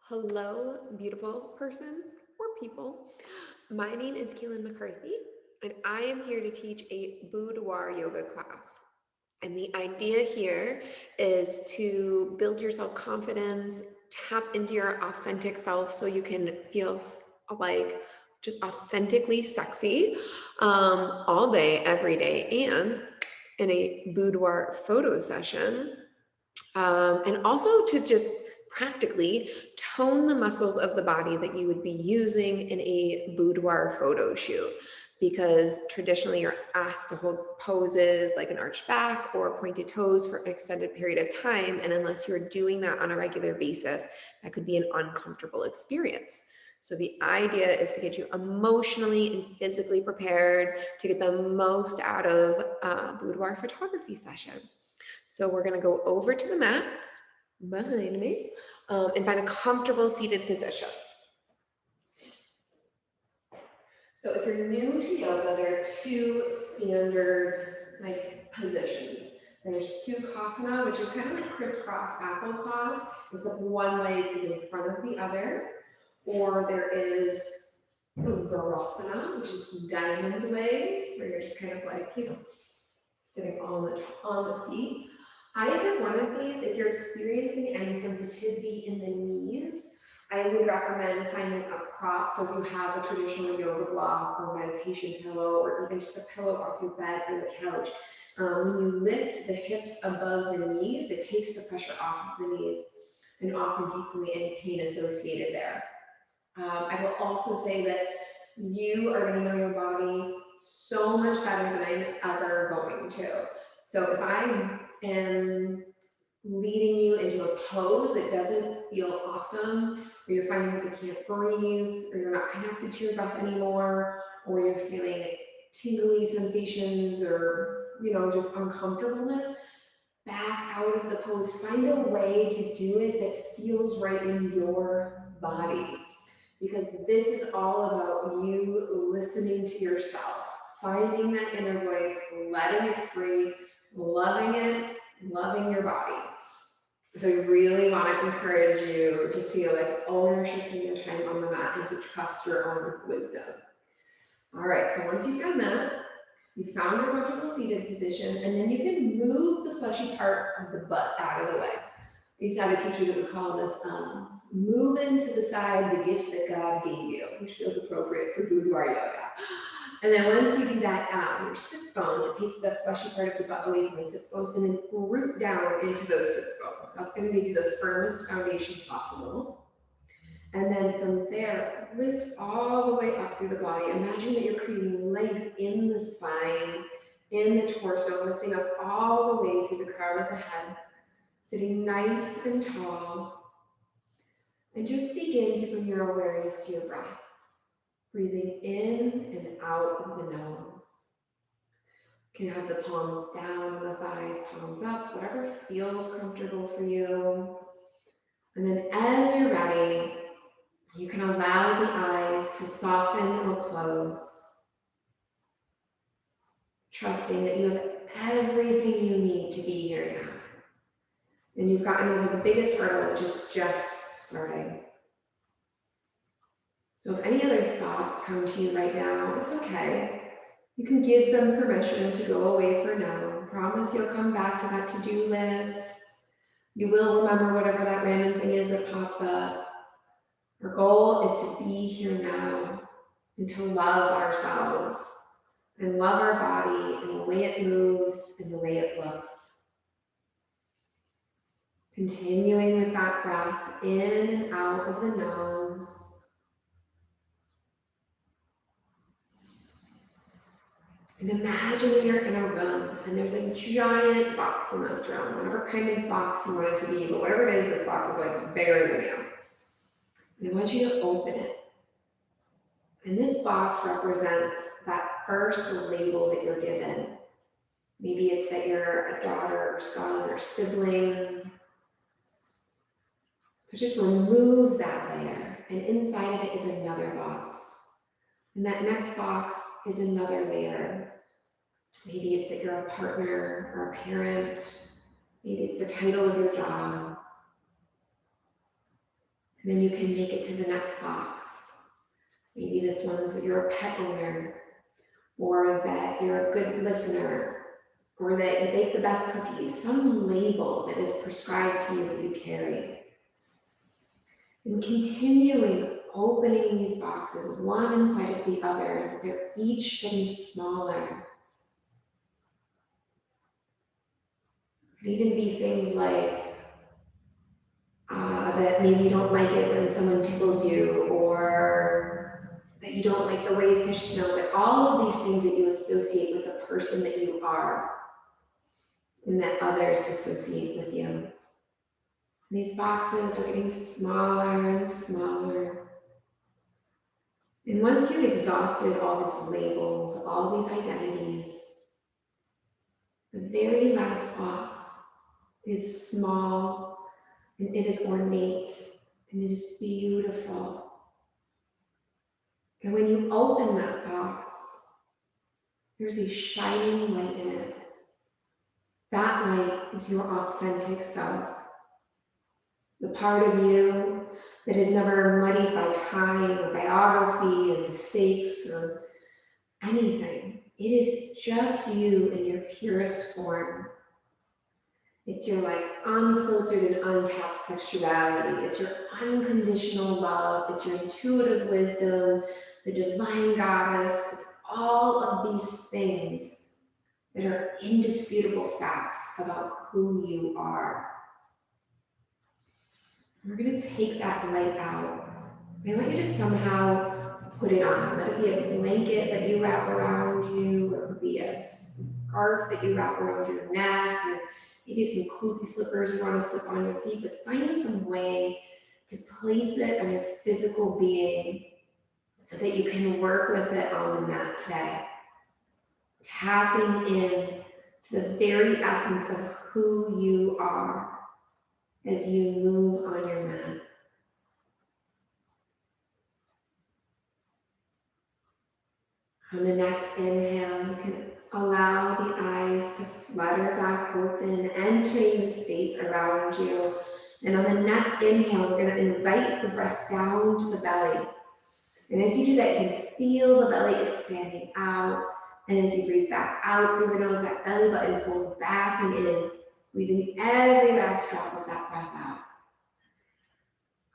Hello, beautiful person or people. My name is Kaylin McCarthy, and I am here to teach a boudoir yoga class. And the idea here is to build your self confidence, tap into your authentic self so you can feel like just authentically sexy all day, every day, and in a boudoir photo session and also to just practically tone the muscles of the body that you would be using in a boudoir photo shoot. Because traditionally you're asked to hold poses like an arched back or pointed toes for an extended period of time. And unless you're doing that on a regular basis, that could be an uncomfortable experience. So the idea is to get you emotionally and physically prepared to get the most out of a boudoir photography session. So we're going to go over to the mat behind me and find a comfortable seated position. So if you're new to yoga, there are two standard positions. There's Sukhasana, which is kind of like crisscross applesauce, except one leg is in front of the other. Or there is Virasana, which is diamond legs, where you're just kind of sitting on the feet. Either one of these, if you're experiencing any sensitivity in the knees, I would recommend finding a prop. So if you have a traditional yoga block or meditation pillow, or even just a pillow off your bed or the couch, when you lift the hips above the knees, it takes the pressure off of the knees and often takes away any pain associated there. I will also say that you are going to know your body so much better than I'm ever going to. So if I am leading you into a pose that doesn't feel awesome, or you're finding that you can't breathe, or you're not connected to your breath anymore, or you're feeling tingly sensations or just uncomfortableness, back out of the pose. Find a way to do it that feels right in your body. Because this is all about you listening to yourself, finding that inner voice, letting it free, loving it, loving your body. So I really want to encourage you to feel like ownership in your time on the mat and to trust your own wisdom. All right, so once you've done that, you found your comfortable seated position, and then you can move the fleshy part of the butt out of the way. I used to have a teacher that would call this moving to the side the gifts that God gave you, which feels appropriate for boudoir yoga. And then once you do that, your sits bones, it takes the fleshy part of the butt away from the sits bones and then root down into those sits bones. That's going to give you the firmest foundation possible. And then from there, lift all the way up through the body. Imagine that you're creating length in the spine, in the torso, lifting up all the way through the crown of the head, sitting nice and tall. And just begin to bring your awareness to your breath, breathing in and out of the nose. You can have the palms down on the thighs, palms up, whatever feels comfortable for you. And then as you're ready, you can allow the eyes to soften or close, trusting that you have everything you need to be here now. And you've gotten over the biggest hurdle, which is just starting. So if any other thoughts come to you right now, it's okay. You can give them permission to go away for now. Promise you'll come back to that to-do list. You will remember whatever that random thing is that pops up. Our goal is to be here now and to love ourselves and love our body and the way it moves and the way it looks. Continuing with that breath in and out of the nose. And imagine that you're in a room and there's a giant box in this room, whatever kind of box you want it to be, but whatever it is, this box is like bigger than you. And I want you to open it. And this box represents that first label that you're given. Maybe it's that you're a daughter or son or sibling. So just remove that layer, and inside of it is another box. And that next box is another layer. Maybe it's that you're a partner or a parent. Maybe it's the title of your job. And then you can make it to the next box. Maybe this one's that you're a pet owner, or that you're a good listener, or that you bake the best cookies, some label that is prescribed to you that you carry. And continuing opening these boxes, one inside of the other, they're each getting smaller. It could even be things like that maybe you don't like it when someone tickles you, or that you don't like the way fish smell, but all of these things that you associate with the person that you are and that others associate with you. These boxes are getting smaller and smaller. And once you've exhausted all these labels, all these identities, the very last box is small, and it is ornate, and it is beautiful. And when you open that box, there's a shining light in it. That light is your authentic self. The part of you that is never muddied by time or biography or mistakes or anything. It is just you in your purest form. It's your unfiltered and untapped sexuality. It's your unconditional love. It's your intuitive wisdom, the divine goddess. It's all of these things that are indisputable facts about who you are. We're going to take that light out. I want you to somehow put it on. Let it be a blanket that you wrap around you, or it could be a scarf that you wrap around your neck, or maybe some cozy slippers you want to slip on your feet, but find some way to place it on your physical being so that you can work with it on the mat today. Tapping in to the very essence of who you are as you move on your mat. On the next inhale, you can allow the eyes to flutter back open, entering the space around you. And on the next inhale, we're going to invite the breath down to the belly. And as you do that, you can feel the belly expanding out. And as you breathe back out through the nose, that belly button pulls back and in, squeezing every last drop of that breath out.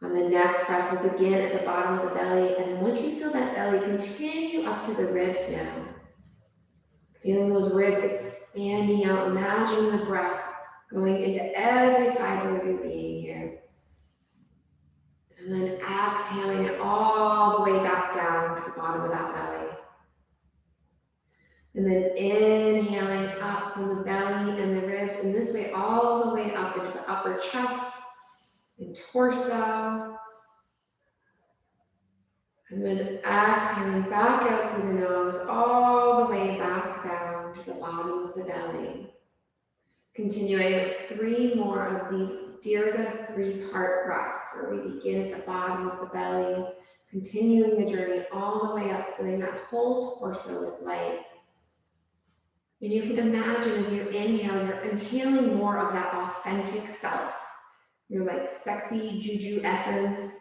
On the next breath, we'll begin at the bottom of the belly. And then once you feel that belly, continue up to the ribs now. Feeling those ribs expanding out, imagining the breath going into every fiber of your being here. And then exhaling it all the way back down to the bottom of that belly. And then inhaling up from the belly and the ribs, and this way all the way up into the upper chest and torso. And then exhaling back out through the nose, all the way back down to the bottom of the belly. Continuing with 3 more of these Dirga 3-part breaths, where we begin at the bottom of the belly, continuing the journey all the way up, filling that whole torso with light. And you can imagine as you inhale, you're inhaling more of that authentic self, your sexy juju essence.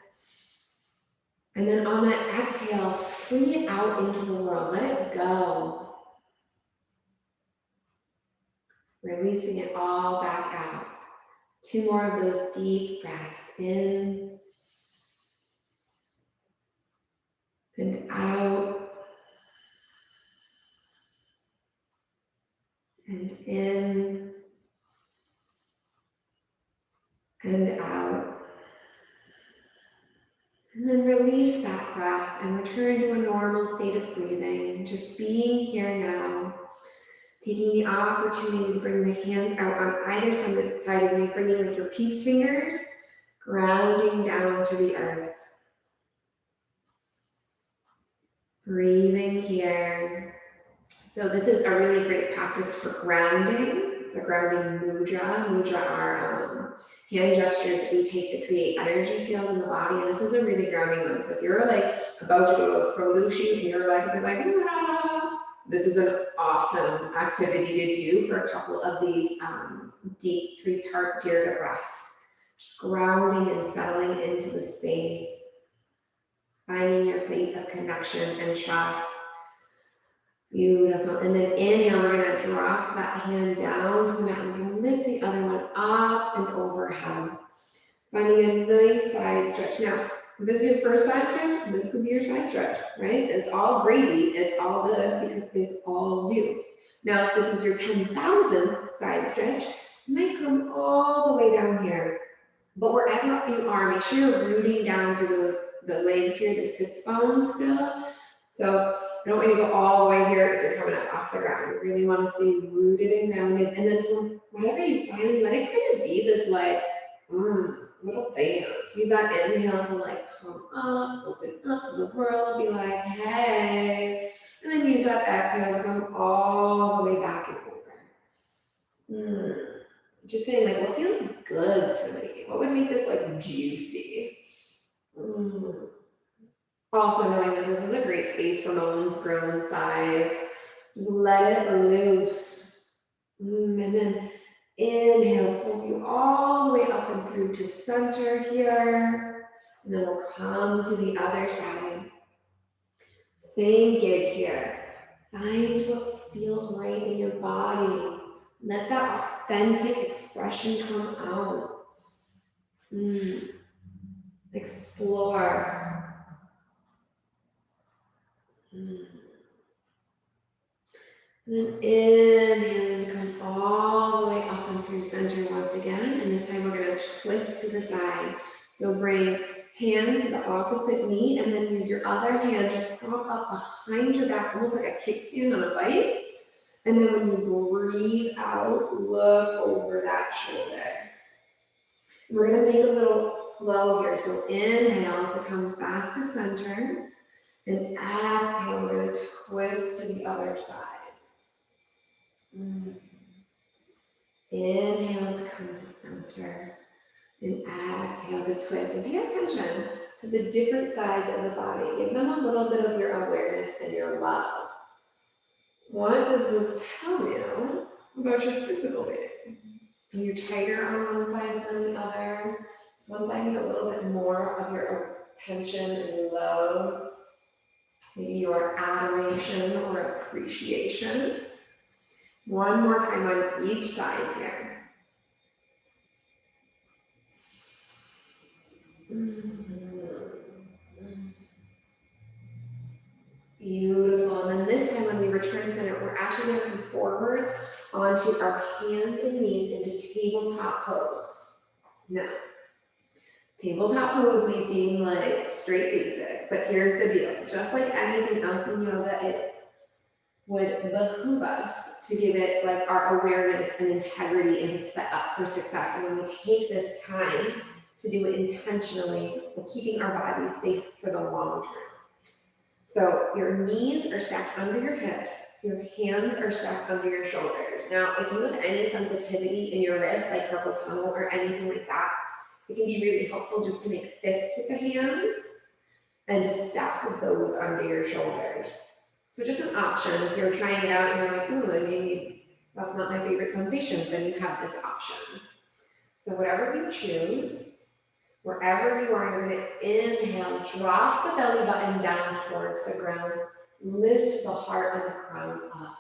And then on that exhale, free it out into the world. Let it go. Releasing it all back out. 2 more of those deep breaths in and out. And in and out. And then release that breath and return to a normal state of breathing, just being here now, taking the opportunity to bring the hands out on either side of you, bringing your peace fingers, grounding down to the earth. Breathing here. So this is a really great practice for grounding. It's a grounding mudra. Mudra are hand gestures that we take to create energy seals in the body, and this is a really grounding one. So if you're about to go to a photo shoot and you're ah, this is an awesome activity to do for a couple of these deep 3-part Dirga breaths. Just grounding and settling into the space, finding your place of connection and trust. Beautiful. And then inhale, we're going to drop that hand down to the mat. We're going to lift the other one up and overhead. Finding a nice side stretch. Now, if this is your first side stretch, this could be your side stretch, right? It's all gravy. It's all good because it's all you. Now, if this is your 10,000th side stretch, you might come all the way down here. But wherever you are, make sure you're rooting down through the legs here, the sits bones still. So I don't want you to go all the way here if you're coming up off the ground. You really want to stay rooted and grounded. And then from whatever you find, let it kind of be this like, little dance. Use that inhale to like come up, open up to the world, be like, hey. And then use that exhale to come all the way back and over. Just saying like, what feels good to me? What would make this like juicy? Also knowing that this is a great space for Moan's grown size. Just let it loose. And then inhale, pull you all the way up and through to center here. And then we'll come to the other side. Same gig here. Find what feels right in your body. Let that authentic expression come out. Explore. And then inhale, come all the way up and through center once again. And this time we're going to twist to the side. So bring hand to the opposite knee and then use your other hand to prop up behind your back, almost like a kickstand on a bike. And then when you breathe out, look over that shoulder. We're going to make a little flow here. So inhale to come back to center. And exhale, we're going to twist to the other side. Inhale to come to center. And exhale to twist. And pay attention to the different sides of the body. Give them a little bit of your awareness and your love. What does this tell you about your physical being? You're tighter on one side than the other. Does one side need a little bit more of your attention and love? Maybe your adoration or appreciation. One more time on each side here. Beautiful. And then this time when we return to center, we're actually going to come forward onto our hands and knees into tabletop pose. Now, tabletop pose may seem like straight basic, but here's the deal. Just like anything else in yoga, it would behoove us to give it like our awareness and integrity and to set up for success. And when we take this time to do it intentionally, we're keeping our bodies safe for the long term. So your knees are stacked under your hips, your hands are stacked under your shoulders. Now, if you have any sensitivity in your wrists, like carpal tunnel or anything like that, it can be really helpful just to make fists with the hands and just stack those under your shoulders. So just an option, if you're trying it out and you're like, maybe that's not my favorite sensation, then you have this option. So whatever you choose, wherever you are, you're going to inhale, drop the belly button down towards the ground, lift the heart and the crown up.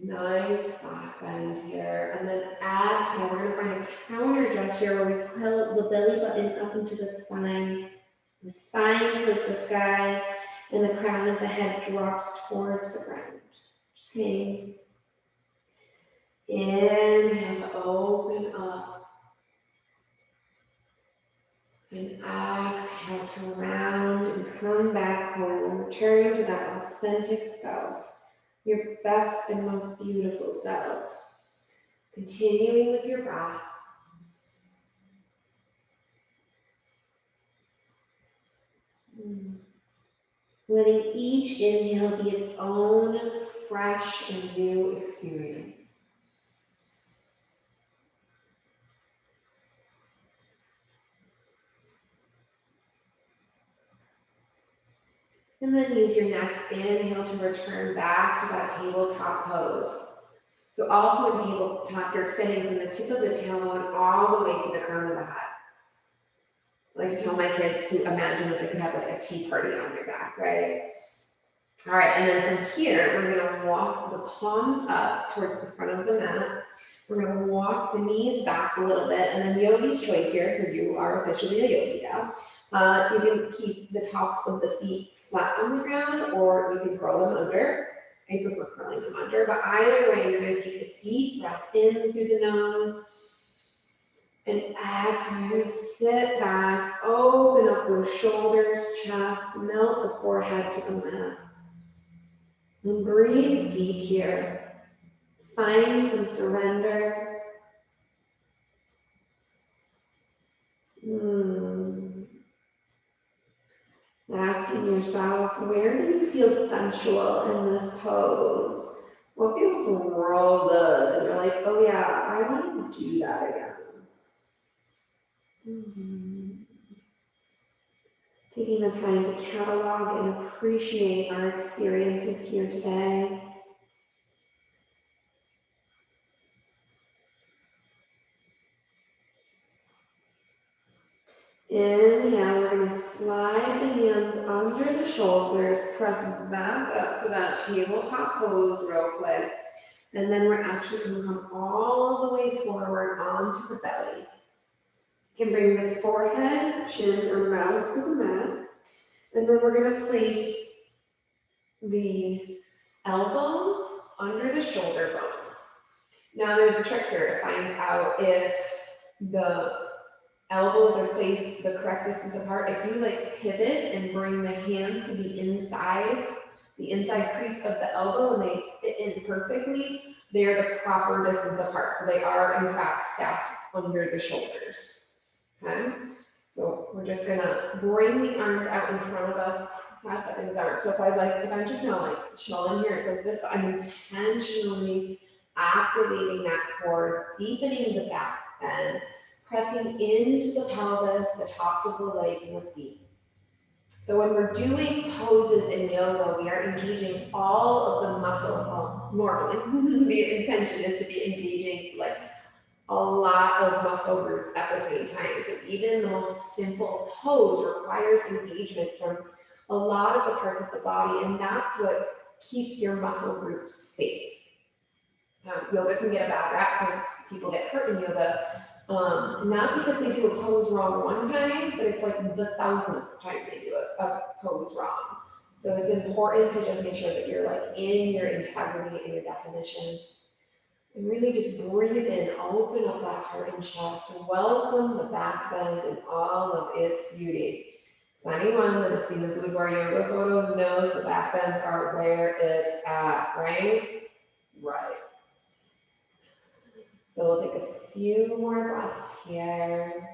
Nice back bend here. And then exhale, we're going to find a counter gesture where we pull the belly button up into the spine towards the sky, and the crown of the head drops towards the ground. Just hangs. Inhale to open up. And exhale to round and come back home. Return to that authentic self, your best and most beautiful self. Continuing with your breath. Letting each inhale be its own fresh and new experience. And then use your next inhale to return back to that tabletop pose. So also in tabletop, you're extending from the tip of the tailbone all the way to the crown of the head. I like to tell my kids to imagine that they could have like a tea party on their back, right? All right, and then from here, we're gonna walk the palms up towards the front of the mat. We're gonna walk the knees back a little bit, and then yogi's choice here, because you are officially a yogi now. You can keep the tops of the feet flat on the ground, or you can curl them under. I prefer curling them under, but either way, you're gonna take a deep breath in through the nose, and exhale, sit back, open up those shoulders, chest, melt the forehead to the mat. And breathe deep here. Find some surrender. Asking yourself, where do you feel sensual in this pose? What feels real good? And you're like, oh yeah, I want to do that again. Taking the time to catalog and appreciate our experiences here today. Inhale, we're going to slide the hands under the shoulders, press back up to that tabletop pose real quick. And then we're actually going to come all the way forward onto the belly. You can bring the forehead, chin, or mouth to the mat. And then we're going to place the elbows under the shoulder bones. Now there's a trick here to find out if the elbows are placed the correct distance apart. If you like pivot and bring the hands to the inside crease of the elbow, and they fit in perfectly, they are the proper distance apart. So they are in fact stacked under the shoulders. Okay, so we're just gonna bring the arms out in front of us, press up into the arms. So if I'm just gonna like chill in here, so this, I'm intentionally activating that core, deepening the back bend, pressing into the pelvis, the tops of the legs and the feet. So when we're doing poses in yoga, we are engaging all of the muscle. Well, normally, the intention is to be engaging like a lot of muscle groups at the same time. So even the most simple pose requires engagement from a lot of the parts of the body, and that's what keeps your muscle groups safe. Yoga can get a bad rap because people get hurt in yoga, not because they do a pose wrong one time, but it's like the 1,000th time they do a pose wrong. So it's important to just make sure that you're like in your integrity and your definition. And really just breathe in, open up that heart and chest, and welcome the back bend in all of its beauty. So anyone that has seen the Boudoir yoga photos knows the back bends are where it's at, right? Right. So we'll take a few more breaths here.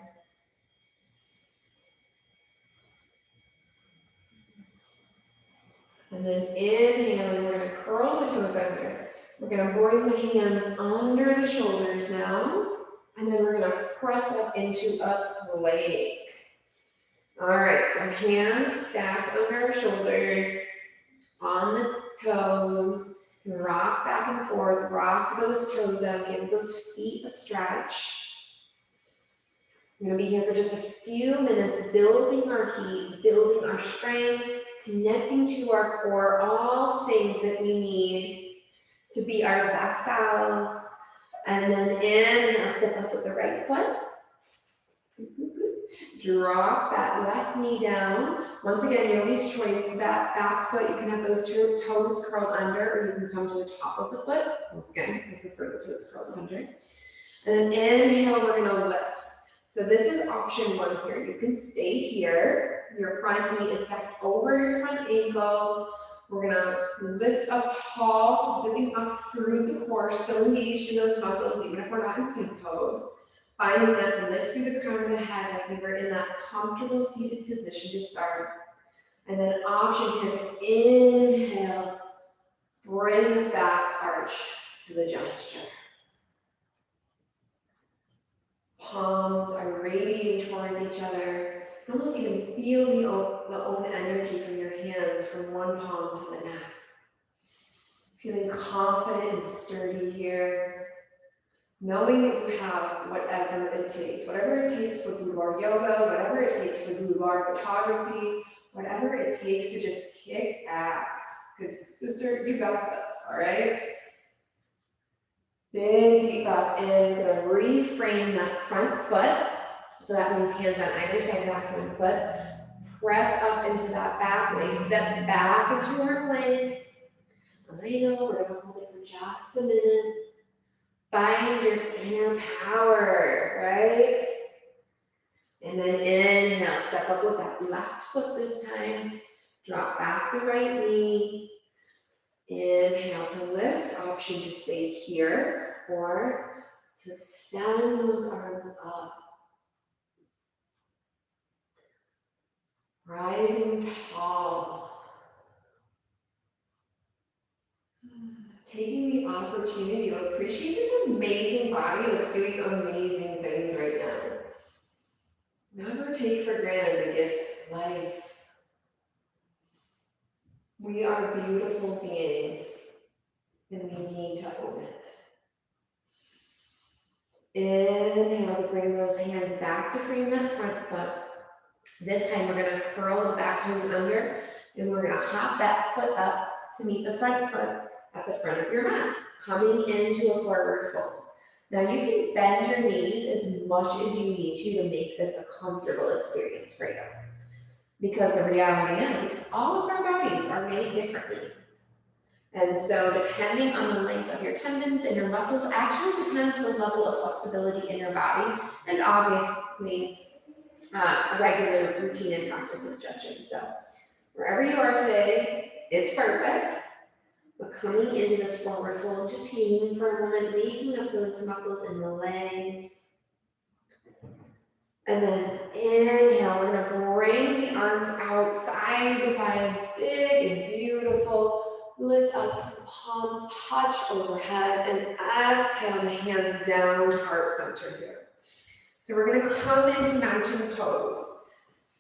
And then inhaling, we're going to curl the toes under. We're going to bring the hands under the shoulders now. And then we're going to press up into a plank. All right, so hands stacked under our shoulders, on the toes. Rock back and forth, rock those toes out, give those feet a stretch. We're going to be here for just a few minutes, building our heat, building our strength, connecting to our core, all things that we need to be our best selves. And then inhale, step up with the right foot. Drop that left knee down. Once again, yogi's choice, that back foot, you can have those two toes curled under, or you can come to the top of the foot. Once again, I prefer the toes curled under. And then inhale, we're gonna lift. So this is option one here. You can stay here. Your front knee is stacked over your front ankle. We're gonna lift up tall, lifting up through the core, still engaged in those muscles, even if we're not in plank pose. Finding that lift through the crown of the head, like we were in that comfortable seated position to start. And then option here to inhale, bring the back arch to the gesture. Palms are radiating towards each other. Almost even feel the own energy from your hands from one palm to the next. Feeling confident and sturdy here. Knowing that you have whatever it takes for Boudoir yoga, whatever it takes for Boudoir photography, whatever it takes to just kick ass. Because sister, you got this, all right? Big deep breath in, we're gonna reframe that front foot. So that means hands on either side of that front foot. Press up into that back leg, step back into our plank. I know, we're gonna hold it for just a minute. Find your inner power, right? And then inhale, step up with that left foot this time. Drop back the right knee. Inhale to lift, option to stay here or to extend those arms up. Rising tall. Taking the opportunity to appreciate this amazing body that's doing amazing things right now. Never take for granted the gifts of life. We are beautiful beings, and we need to own it. Inhale to bring those hands back to frame that front foot. This time we're going to curl the back toes under, and we're going to hop that foot up to meet the front foot at the front of your mat, coming into a forward fold. Now you can bend your knees as much as you need to make this a comfortable experience for you. Because the reality is, all of our bodies are made differently. And so depending on the length of your tendons and your muscles actually depends on the level of flexibility in your body, and obviously regular routine and practice of stretching. So wherever you are today, it's perfect. But coming into this forward fold, just hanging for a moment, waking up those muscles in the legs. And then inhale, we're gonna bring the arms out side to side, big and beautiful. Lift up to the palms, touch overhead, and exhale the hands down, heart center here. So we're gonna come into mountain pose.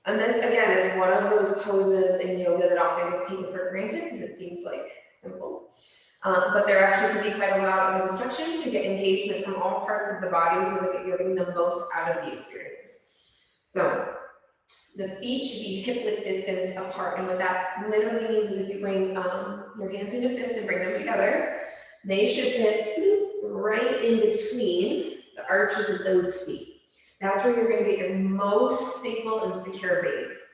And this, again, is one of those poses in yoga that often gets taken for granted because it seems like simple. But there actually can be quite a lot of instruction to get engagement from all parts of the body so that you're getting the most out of the experience. So the feet should be hip width distance apart. And what that literally means is if you bring your hands into fists and bring them together, they should fit right in between the arches of those feet. That's where you're going to get your most stable and secure base.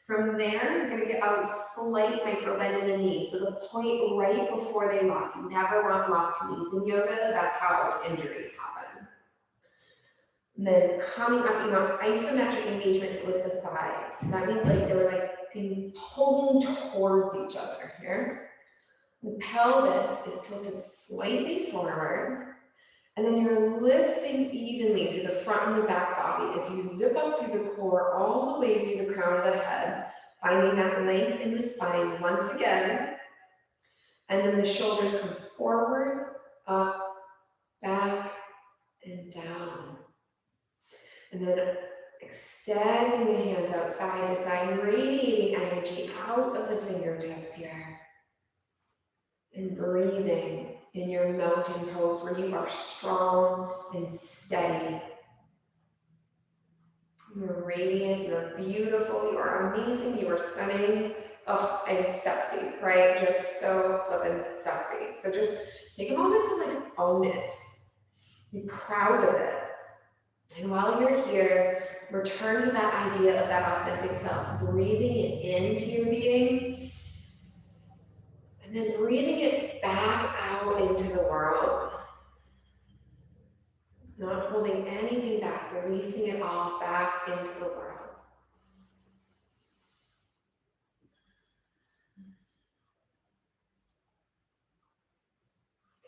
From there, you're going to get a slight micro bend in the knee. So the point right before they lock. You never want locked knees in yoga. That's how injuries happen. And then coming up, you want isometric engagement with the thighs. That means like they're like pulling towards each other here. The pelvis is tilted slightly forward. And then you're lifting evenly through the front and the back body as you zip up through the core all the way through the crown of the head, finding that length in the spine once again. And then the shoulders come forward, up, back, and down. And then extending the hands out side to side, radiating energy out of the fingertips here. And breathing in your mountain pose where you are strong and steady. You're radiant, you're beautiful, you are amazing, you are stunning. Oh, and sexy, right? Just so flippin' sexy. So just take a moment to like own it. Be proud of it. And while you're here, return to that idea of that authentic self, breathing it into your being. And then breathing it back out into the world. Not holding anything back, releasing it all back into the world.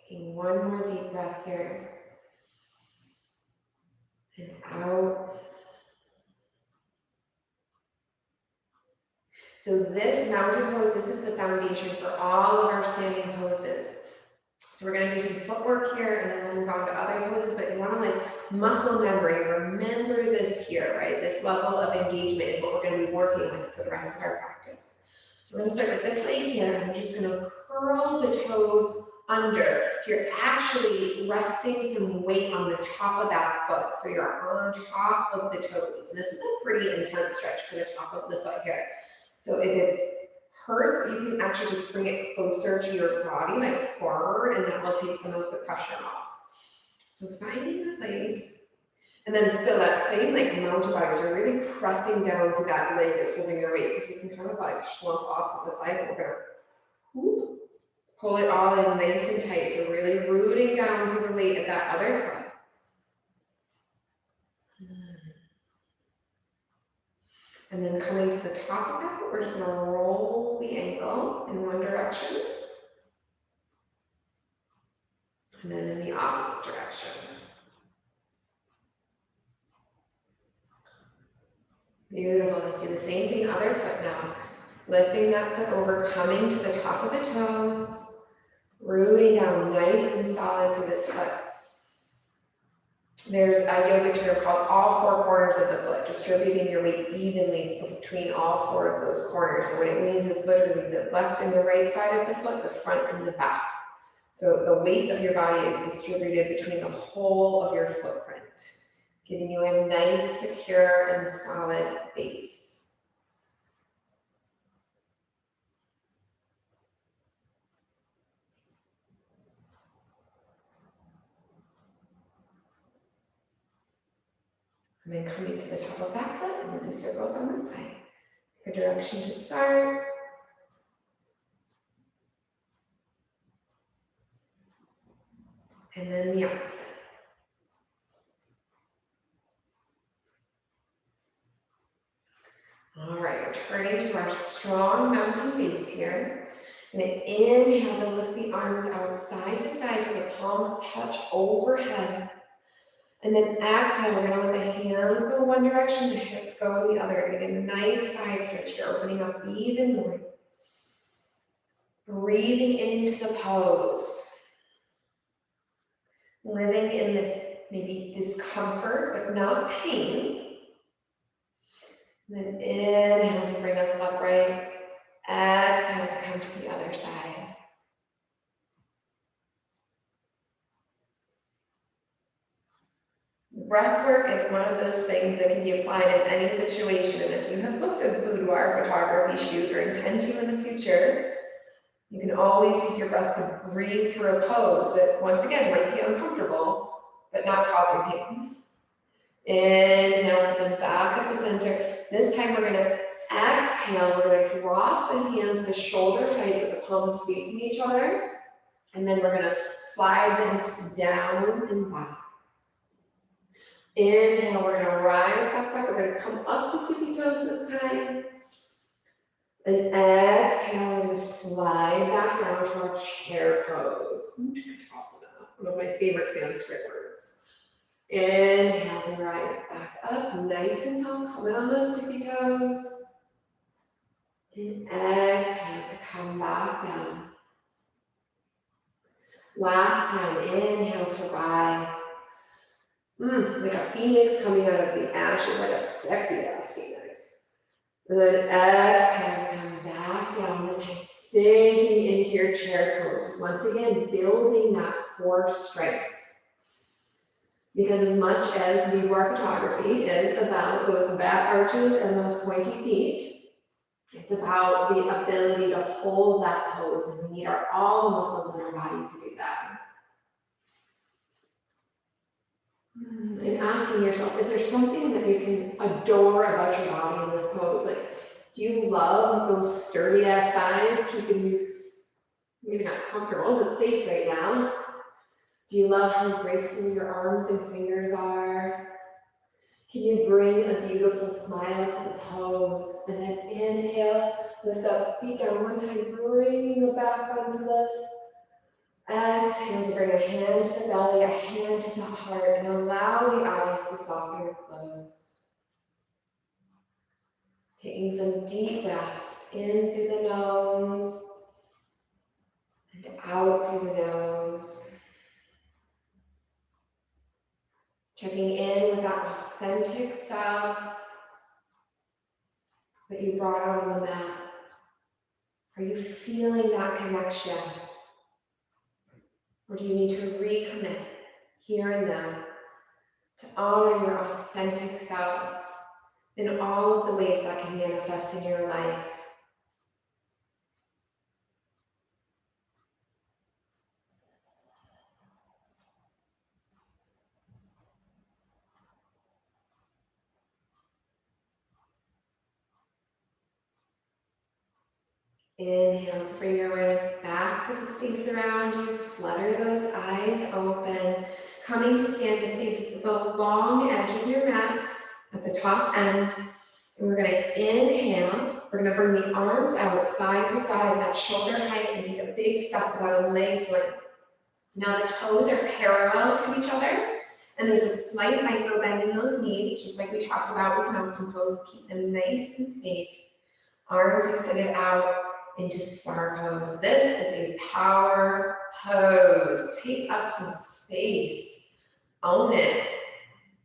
Taking one more deep breath here. And out. So this mountain pose, this is the foundation for all of our standing poses. So we're going to do some footwork here and then we'll move on to other poses, but you want to like muscle memory, remember this here, right? This level of engagement is what we're going to be working with for the rest of our practice. So we're gonna start with this leg here, and we're just gonna curl the toes under. So you're actually resting some weight on the top of that foot. So you're on top of the toes. And this is a pretty intense stretch for the top of the foot here. So if it hurts, you can actually just bring it closer to your body, like forward, and that will take some of the pressure off. So finding a place. And then still that same like mountain bike, so you're really pressing down to that leg that's holding your weight, because you can kind of like slump off to the side, and we're gonna whoop, pull it all in nice and tight. So really rooting down through the weight of that other foot. And then coming to the top of that, we're just gonna roll the ankle in one direction. And then in the opposite direction. Beautiful, let's do the same thing, other foot now. Flipping that foot over, coming to the top of the toes, rooting down nice and solid through this foot. There's a yoga term called all four corners of the foot, distributing your weight evenly between all four of those corners. And what it means is literally the left and the right side of the foot, the front and the back. So the weight of your body is distributed between the whole of your footprint, giving you a nice, secure, and solid base. And then coming to the top of that foot, and we'll do circles on this side. Pick a direction to start. And then the opposite. All right, returning to our strong mountain base here. And inhale to lift the arms out side to side till the palms touch overhead. And then exhale, we're gonna let the hands go one direction, the hips go the other. Get a nice side stretch here, opening up even more. Breathing into the pose. Living in the maybe discomfort, but not pain. And then inhale to bring us upright. Exhale to come to the other side. Breath work is one of those things that can be applied in any situation. And if you have booked a boudoir photography shoot or intend to in the future, you can always use your breath to breathe through a pose that, once again, might be uncomfortable, but not causing pain. Inhale, and back at the center. This time we're gonna exhale, we're gonna drop the hands to shoulder height with the palms facing each other. And then we're gonna slide the hips down and back. Inhale, we're gonna rise back up. We're gonna come up to tippy toes this time. And exhale, we're gonna slide back down to our chair pose. Utkatasana, one of my favorite Sanskrit words. Inhale to rise back up, nice and tall, coming on those tippy toes. And exhale to come back down. Last time, inhale to rise. Like a phoenix coming out of the ashes, like a sexy ass phoenix. And then exhale to come back down, this time sinking into your chair pose. Once again, building that core strength. Because as much as boudoir photography is about those back arches and those pointy feet, it's about the ability to hold that pose, and we need all the muscles in our body to do that. And asking yourself, is there something that you can adore about your body in this pose? Like, do you love those sturdy ass thighs, keeping you maybe not comfortable, but safe right now? Do you love how graceful your arms and fingers are? Can you bring a beautiful smile to the pose? And then inhale, lift up, feet down one time, bring the back onto this. Exhale to bring a hand to the belly, a hand to the heart, and allow the eyes to soften or close. Taking some deep breaths in through the nose and out through the nose. Checking in with that authentic self that you brought out on the mat. Are you feeling that connection? Or do you need to recommit here and now to honor your authentic self in all of the ways that can manifest in your life? Inhale to bring your awareness back to the space around you. Flutter those eyes open. Coming to stand to face the long edge of your mat at the top end. And we're going to inhale. We're going to bring the arms out side to side at shoulder height and take a big step about a leg's length. Now the toes are parallel to each other. And there's a slight micro bend in those knees, just like we talked about with mountain pose. Keep them nice and safe. Arms extended out into star pose. This is a power pose. Take up some space. Own it.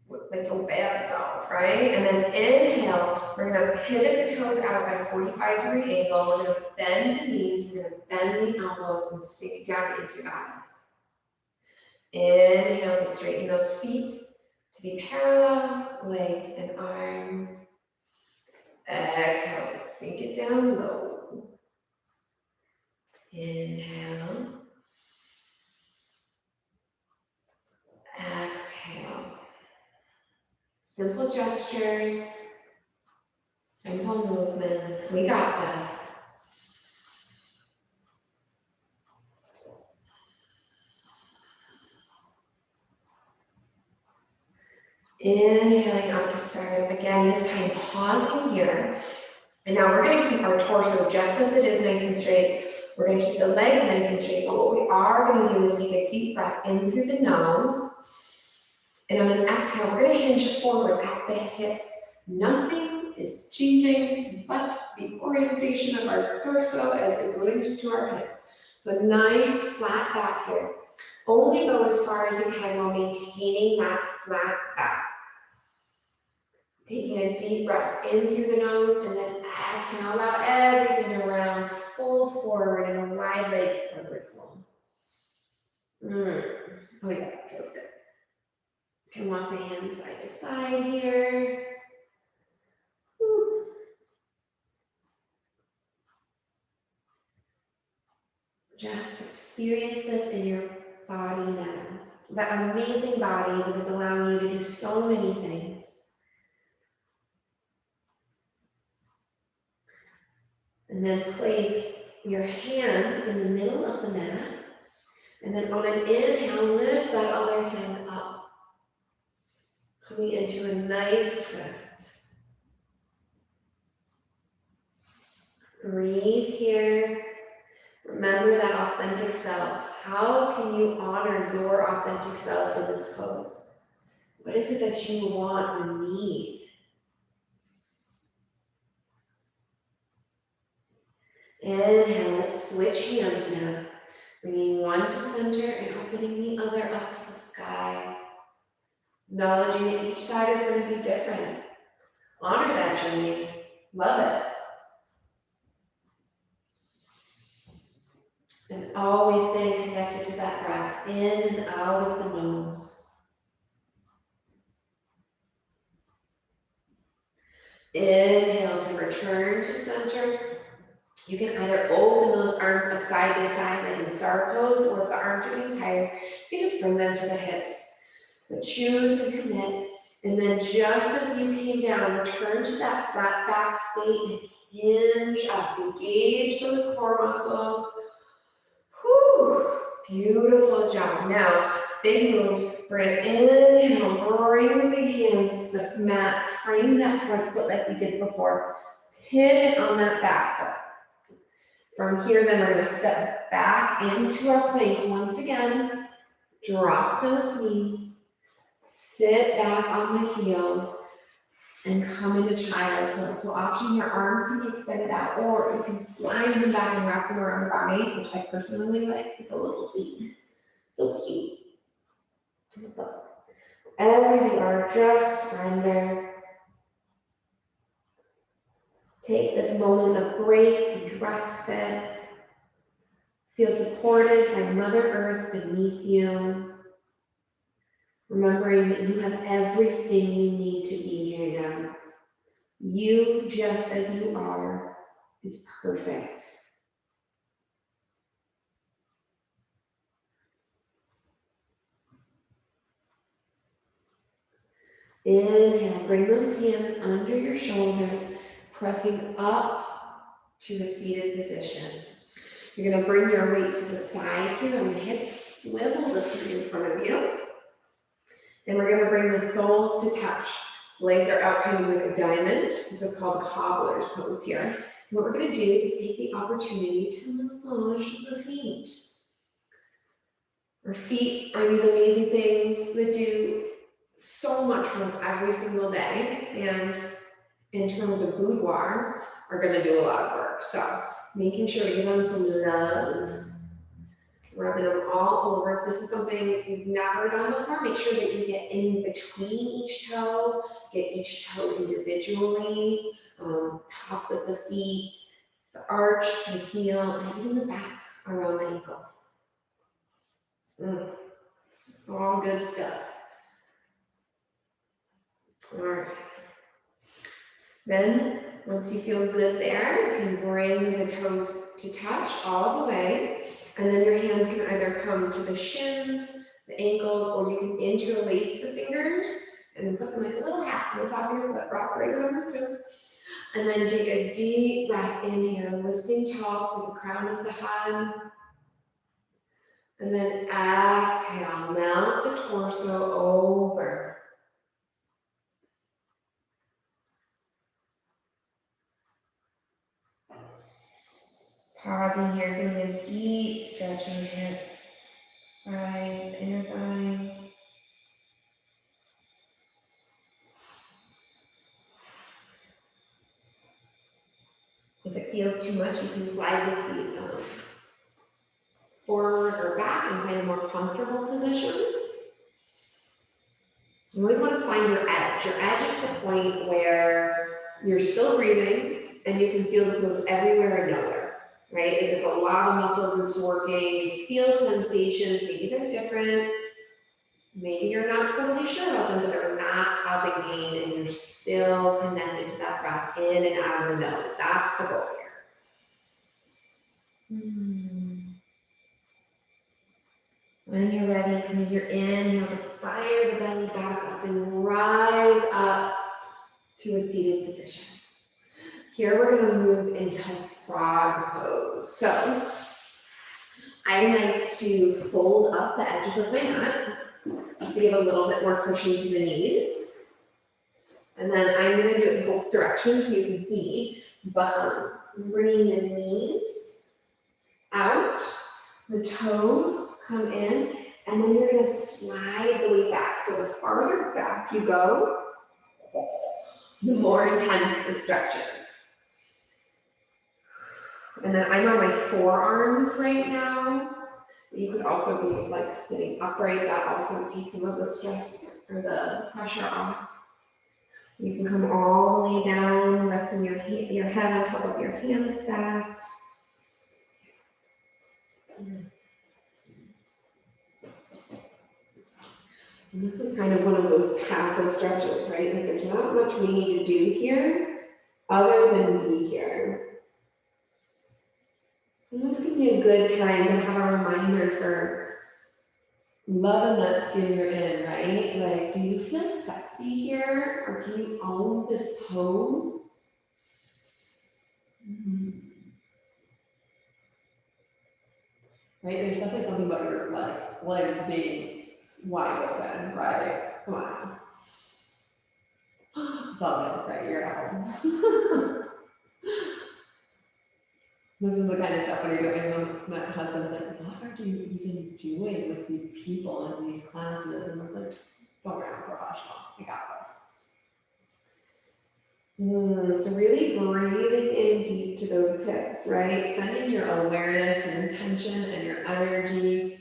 Like your bad self, right? And then inhale, we're gonna pivot the toes out at a 45-degree angle. We're gonna bend the knees, we're gonna bend the elbows and sink down into eyes. Inhale to straighten those feet to be parallel, legs and arms. Exhale to sink it down low. Inhale. Exhale. Simple gestures, simple movements. We got this. Inhaling up to start. Again, this time pausing here. And now we're going to keep our torso just as it is, nice and straight. We're going to keep the legs nice and straight, but what we are going to do is take a deep breath in through the nose. And on an exhale, we're going to hinge forward at the hips. Nothing is changing but the orientation of our torso as is linked to our hips. So nice flat back here. Only go as far as you can while maintaining that flat back. Taking a deep breath in through the nose and then exhale, allow everything to round, fold forward in a wide leg forward fold. Oh yeah, feels good. You can walk the hands side to side here. Whew. Just experience this in your body now. That amazing body that is allowing you to do so many things. And then place your hand in the middle of the mat. And then on an inhale, lift that other hand up. Coming into a nice twist. Breathe here. Remember that authentic self. How can you honor your authentic self in this pose? What is it that you want or need? Inhale, let's switch hands now. Bringing one to center and opening the other up to the sky. Acknowledging that each side is going to be different. Honor that journey. Love it. And always staying connected to that breath in and out of the nose. Inhale to return to center. You can either open those arms up side to side like in star pose, or if the arms are being tired, you can just bring them to the hips. But choose to commit, and then just as you came down, return to that flat back state and hinge up. Engage those core muscles. Whew, beautiful job. Now, big moves. We're going to inhale, bring the hands to the mat, frame that front foot like we did before. Pivot on that back foot. From here, then we're going to step back into our plank once again. Drop those knees. Sit back on the heels and come into child pose. So option, your arms can be extended out, or you can slide them back and wrap them around your body, which I personally like a little seat. So cute. Wherever you are, just surrender. Take this moment of break and respite. Feel supported by Mother Earth beneath you. Remembering that you have everything you need to be here now. You, just as you are, is perfect. Inhale, bring those hands under your shoulders, pressing up to a seated position. You're going to bring your weight to the side here on the hips, swivel the feet in front of you. And we're going to bring the soles to touch. Legs are out kind of like a diamond. This is called cobbler's pose here. And what we're going to do is take the opportunity to massage the feet. Our feet are these amazing things that do so much for us every single day. And in terms of boudoir, are going to do a lot of work. So making sure to give them some love. Rubbing them all over. If this is something you've never done before, make sure that you get in between each toe, get each toe individually, tops of the feet, the arch, the heel, and even the back around the ankle. All good stuff. All right. Then, once you feel good there, you can bring the toes to touch all the way. And then your hands can either come to the shins, the ankles, or you can interlace the fingers and put them like a little hat on the top of your foot, rock right around the toes. And then take a deep breath in here, lifting tall to the crown of the head. And then exhale, melt the torso over. Pausing here, feeling a deep stretch in the hips, thighs, inner thighs. If it feels too much, you can slide the feet forward or back and find a more comfortable position. You always want to find your edge. Your edge is the point where you're still breathing and you can feel it goes everywhere and nowhere, right? If there's a lot of muscle groups working, you feel sensations, maybe they're different, maybe you're not totally sure about them, but they're not causing pain and you're still connected to that breath in and out of the nose. That's the goal here. When you're ready, you can use your inhale to fire the belly back up and rise up to a seated position. Here we're going to move into frog pose. So I like to fold up the edges of my mat just to give a little bit more cushion to the knees. And then I'm going to do it in both directions so you can see, but bringing the knees out, the toes come in, and then you're going to slide the way back. So the farther back you go, the more intense the stretches. And then I'm on my forearms right now. You could also be like sitting upright. That also takes some of the stress or the pressure off. You can come all the way down, resting your head on top of your hands stacked. And this is kind of one of those passive stretches, right? Like there's not much we need to do here other than be here. And this can be a good time to have a reminder for loving that skin you're in, right? Like, do you feel sexy here? Or can you own this pose? Right? There's definitely something about your legs being wide open, right? Come on. Love it, right? You're at home. This is the kind of stuff when you're doing, my husband's like, what are you even doing with these people in these classes? And I'm like, don't worry, I'm professional. I got this. So really breathing in deep to those hips, right? Sending your awareness and intention and your energy.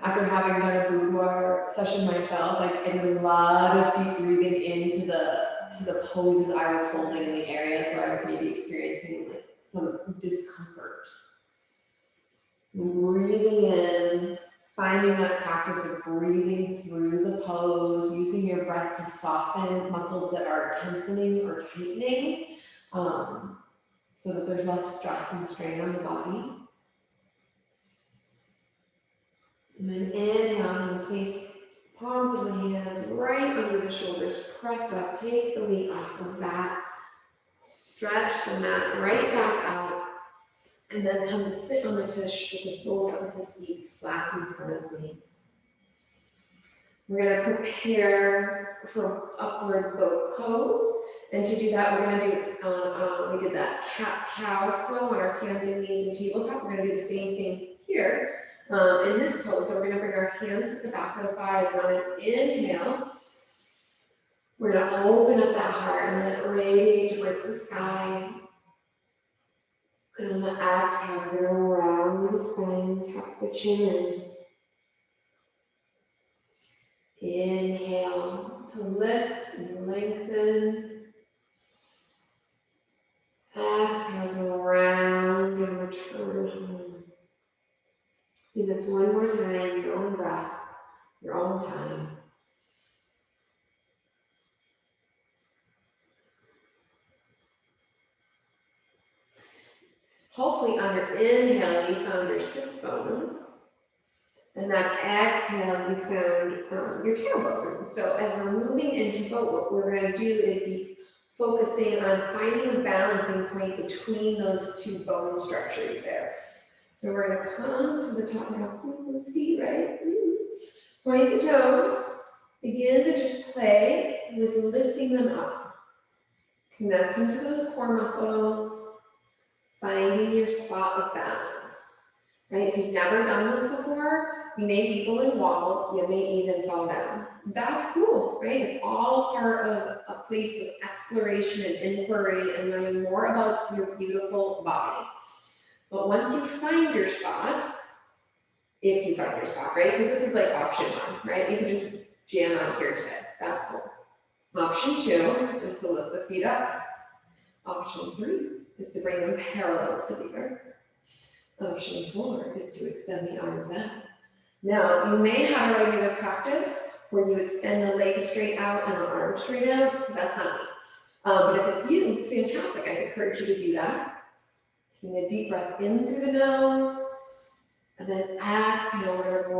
After having done a boudoir session myself, like I did a lot of deep breathing into the to the poses I was holding in the areas where I was maybe experiencing like some discomfort. Breathing in, finding that practice of breathing through the pose, using your breath to soften muscles that are tensing or tightening, so that there's less stress and strain on the body. And then inhale, and place palms of the hands right under the shoulders, press up, take the weight off of that, stretch the mat right back out, and then come to sit on the tush with the soles of the feet flat in front of me. We're going to prepare for upward boat pose, and to do that, we're going to do, we did that cat-cow flow on our hands and knees and tabletop. We're going to do the same thing here in this pose. So we're going to bring our hands to the back of the thighs, and on an inhale, we're going to open up that heart and let it radiate towards the sky. And on the exhale, we're going to round the spine, tuck the chin in. Inhale to lift and lengthen. Exhale to round and return home. Do this one more time, your own breath, your own time. Hopefully on your inhale, you found your sits bones. And that exhale, you found your tailbone. So as we're moving into boat, what we're going to do is be focusing on finding a balancing point between those two bone structures there. So we're going to come to the top now, those feet, right? Point the toes. Begin to just play with lifting them up. Connecting to those core muscles. Finding your spot of balance. Right? If you've never done this before, you may wiggle and wobble, you may even fall down. That's cool, right? It's all part of a place of exploration and inquiry and learning more about your beautiful body. But once you find your spot, if you find your spot, right? Because this is like option one, right? You can just jam out here today. That's cool. Option two is to lift the feet up. Option three is to bring them parallel to the earth. Option four is to extend the arms out. Now, you may have a regular practice where you extend the legs straight out and the arms straight out. That's not me. But if it's you, fantastic. I encourage you to do that. Taking a deep breath in through the nose. And then exhale, we're going to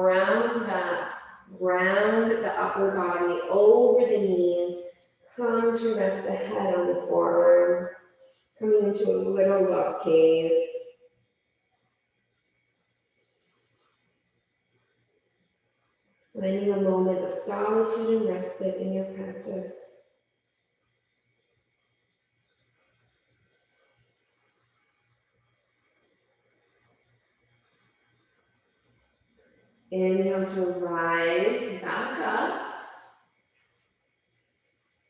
round the upper body over the knees. Come to rest the head on the forearms. Coming into a little love cave. Finding a moment of solitude and respite in your practice. Inhale to rise back up.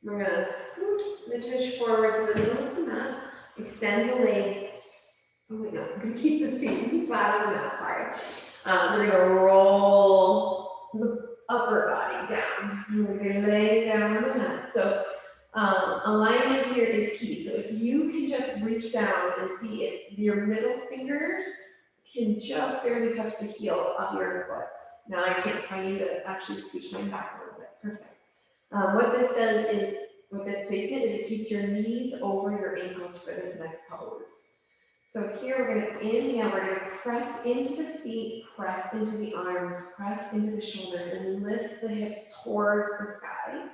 We're going to scoot the tush forward to the middle of the mat. Extend the legs. Oh wait, no, I'm going to keep the feet flat on the mat, sorry. We're going to roll the upper body down. And we're going to lay down on the mat. So alignment here is key. So if you can just reach down and see if your middle fingers can just barely touch the heel of your foot. Now I can't, so I need to actually scooch my back a little bit. Perfect. What this does is, with this placement, is it keeps your knees over your ankles for this next pose. So here we're going to inhale, we're going to press into the feet, press into the arms, press into the shoulders, and lift the hips towards the sky.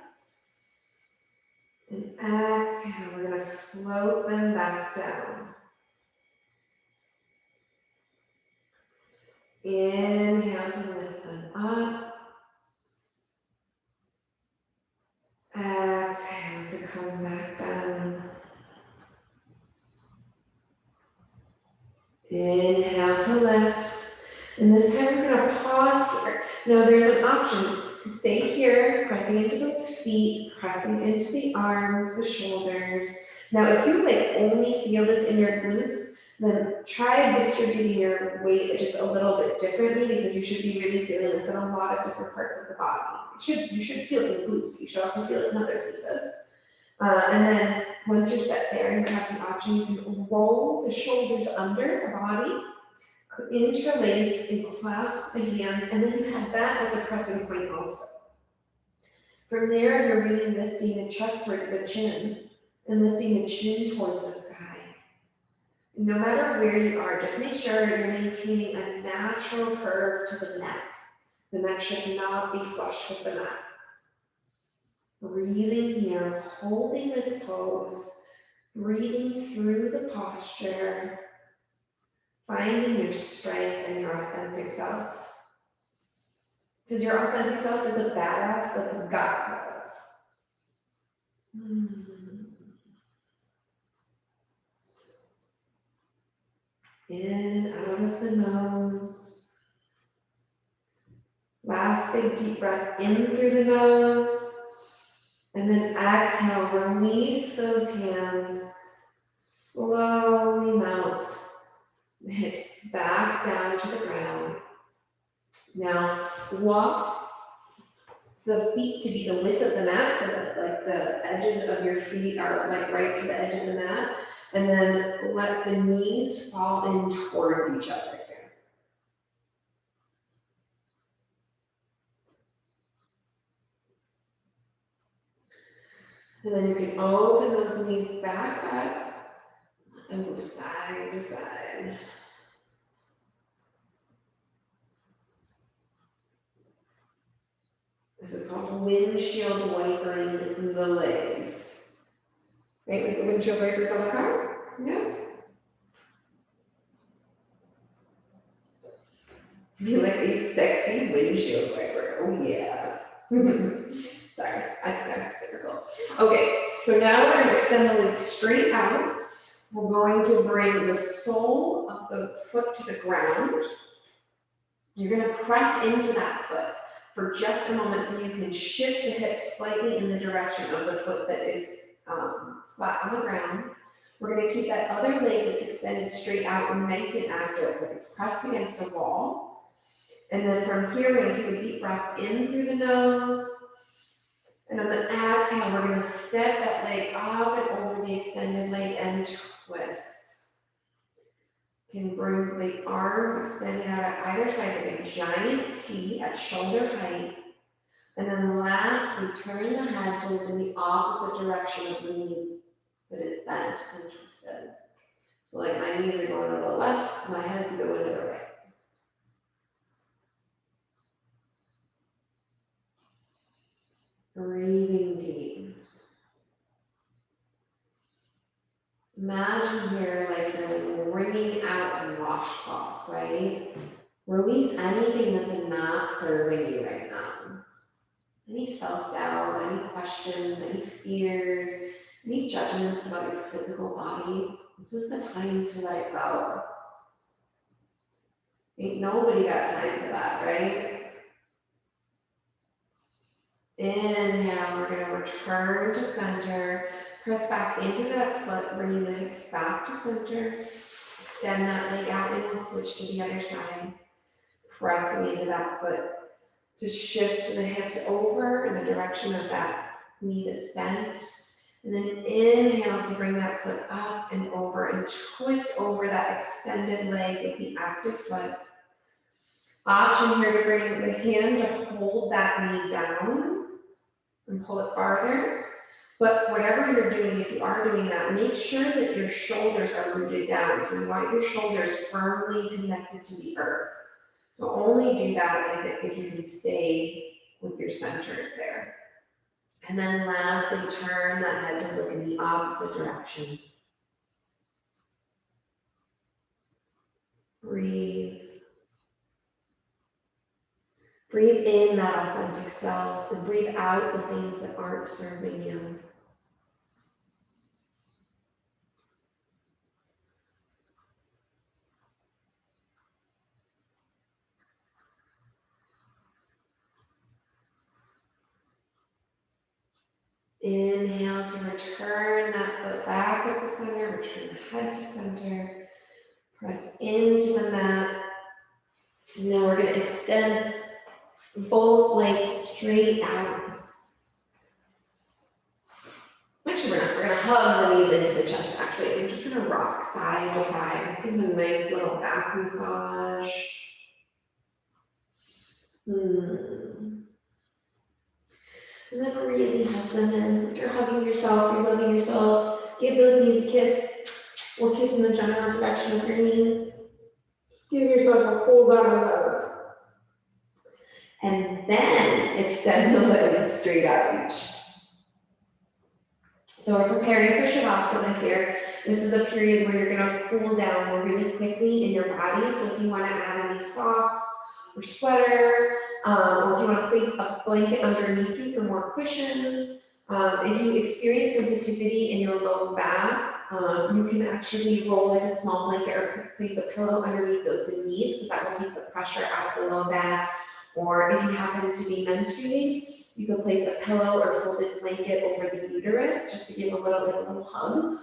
And exhale, we're going to float them back down. Inhale to lift them up. Exhale to come back down. Inhale to lift. And this time we're going to pause here. Now there's an option to stay here, pressing into those feet, pressing into the arms, the shoulders. Now if you only feel this in your glutes, then try distributing your weight just a little bit differently, because you should be really feeling this in a lot of different parts of the body. You should feel it in glutes, but you should also feel it in other places. And then once you're set there, you have the option, you can roll the shoulders under the body, interlace and clasp the hands, and then you have that as a pressing point also. From there, you're really lifting the chest towards the chin and lifting the chin towards the sky. No matter where you are, just make sure you're maintaining a natural curve to the neck. The neck should not be flush with the mat. Breathing here, holding this pose, breathing through the posture, finding your strength and your authentic self. Because your authentic self is a badass that's got this. In and out of the nose. Last big deep breath in through the nose. And then exhale, release those hands. Slowly melt the hips back down to the ground. Now walk the feet to be the width of the mat so that like the edges of your feet are like right to the edge of the mat. And then let the knees fall in towards each other here. And then you can open those knees back up and move side to side. This is called windshield wipering the legs. Right, like the windshield wipers on the car? Yeah. Be like a sexy windshield wiper. Oh yeah. Sorry, I'm hysterical. Okay, so now we're going to extend the legs straight out. We're going to bring the sole of the foot to the ground. You're going to press into that foot for just a moment so you can shift the hips slightly in the direction of the foot that is flat on the ground. We're going to keep that other leg that's extended straight out nice and active, like it's pressed against a wall. And then from here, we're going to take a deep breath in through the nose. And on the exhale, we're going to step that leg up and over the extended leg and twist. You can bring the arms extended out at either side like a giant T at shoulder height. And then lastly, turn the head to look in the opposite direction of the knee that is bent and twisted. So like my knees are going to the left, my head's going to the right. Breathing deep. Imagine here like you're wringing out a washcloth, right? Release anything that's not serving you right now. Any self-doubt, any questions, any fears, any judgments about your physical body. This is the time to let it go. Ain't nobody got time for that, right? Inhale, we're going to return to center. Press back into that foot, bringing the hips back to center. Extend that leg out and we'll switch to the other side. Pressing into that foot to shift the hips over in the direction of that knee that's bent. And then inhale to bring that foot up and over and twist over that extended leg with the active foot. Option here to bring the hand to hold that knee down and pull it farther. But whatever you're doing, if you are doing that, make sure that your shoulders are rooted down. So you want your shoulders firmly connected to the earth. So only do that if you can stay with your center there. And then lastly, turn that head to look in the opposite direction. Breathe. Breathe in that authentic self and breathe out the things that aren't serving you. Inhale to return that foot back up to center, return the head to center, press into the mat. And now we're going to extend both legs straight out. Actually, we're hug the knees into the chest, actually. You're just gonna rock side to side. This gives a nice little back massage. And then really hug them in. You're hugging yourself, you're loving yourself. Give those knees a kiss, or kiss in the general direction of your knees. Just give yourself a whole lot of love. And then extend the legs straight out each. So we're preparing for Shavasana here. This is a period where you're gonna cool down really quickly in your body. So if you wanna add any socks or sweater, or if you wanna place a blanket underneath you for more cushion. If you experience sensitivity in your low back, you can actually roll in a small blanket or place a pillow underneath those knees, because that will take the pressure out of the low back. Or if you happen to be menstruating, you can place a pillow or folded blanket over the uterus just to give a little hug.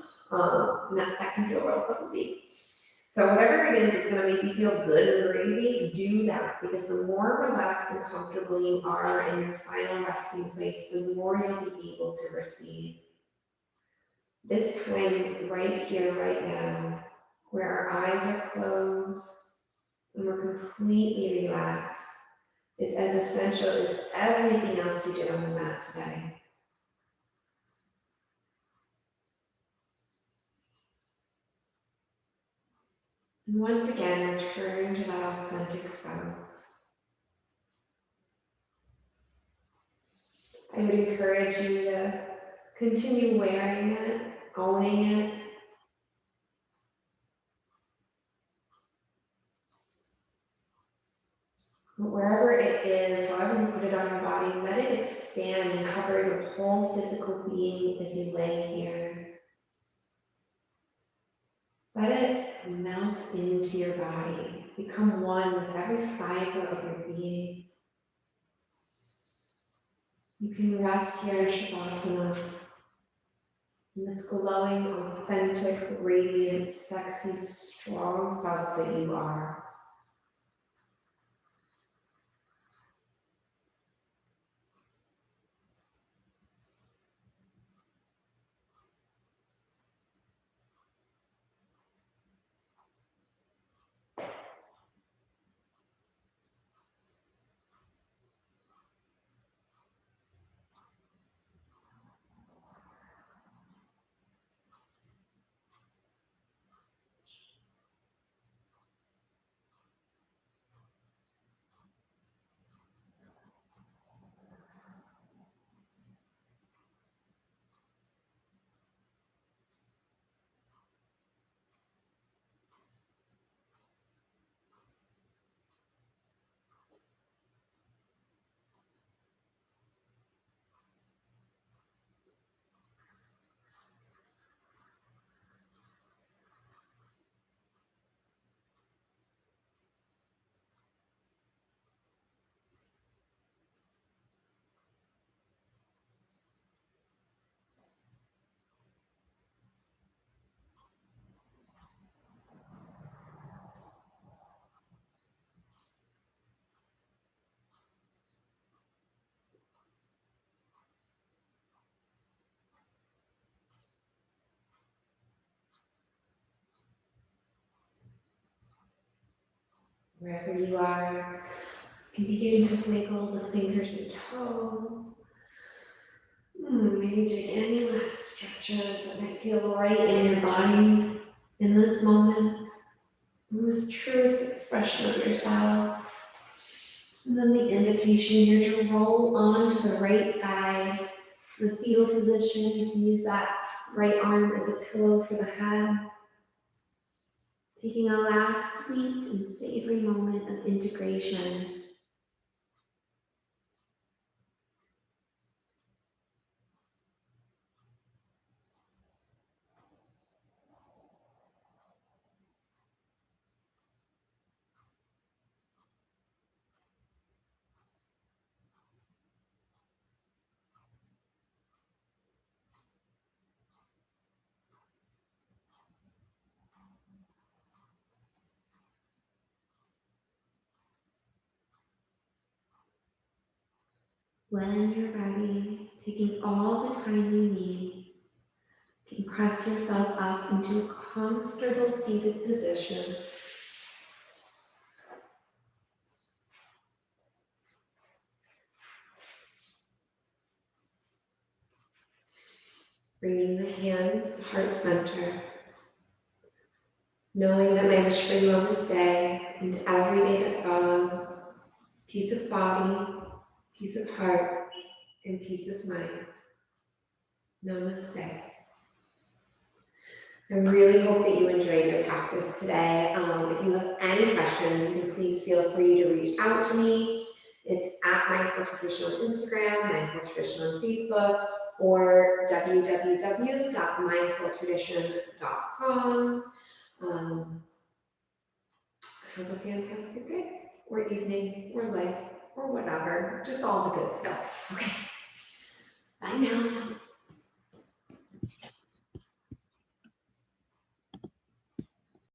And that can feel real cozy. So whatever it is that's gonna make you feel good and gravy, do that, because the more relaxed and comfortable you are in your final resting place, the more you'll be able to receive. This time, right here, right now, where our eyes are closed and we're completely relaxed, is as essential as everything else you did on the mat today. And once again, return to that authentic self. I would encourage you to continue wearing it, owning it. But wherever it is, however you put it on your body, let it expand and cover your whole physical being as you lay here. Let it melt into your body, become one with every fiber of your being. You can rest here in Shavasana, in this glowing, authentic, radiant, sexy, strong self that you are. Wherever you are, you can begin to wiggle the fingers and toes. Maybe take any last stretches that might feel right in your body in this moment, in this truest expression of yourself. And then the invitation here to roll onto the right side, the fetal position. You can use that right arm as a pillow for the head. Taking a last sweet and savory moment of integration. When you're ready, taking all the time you need to And press yourself up into a comfortable seated position. Bringing the hands to heart center. Knowing that my wish for you on this day and every day that follows is peace of body, peace of heart, and peace of mind. Namaste. I really hope that you enjoyed your practice today. If you have any questions, you can please feel free to reach out to me. It's at Mindful Tradition on Instagram, Mindful Tradition on Facebook, or www.mindfultradition.com. Have a fantastic day, or evening, or life, or whatever. Just all the good stuff. Okay. Bye now.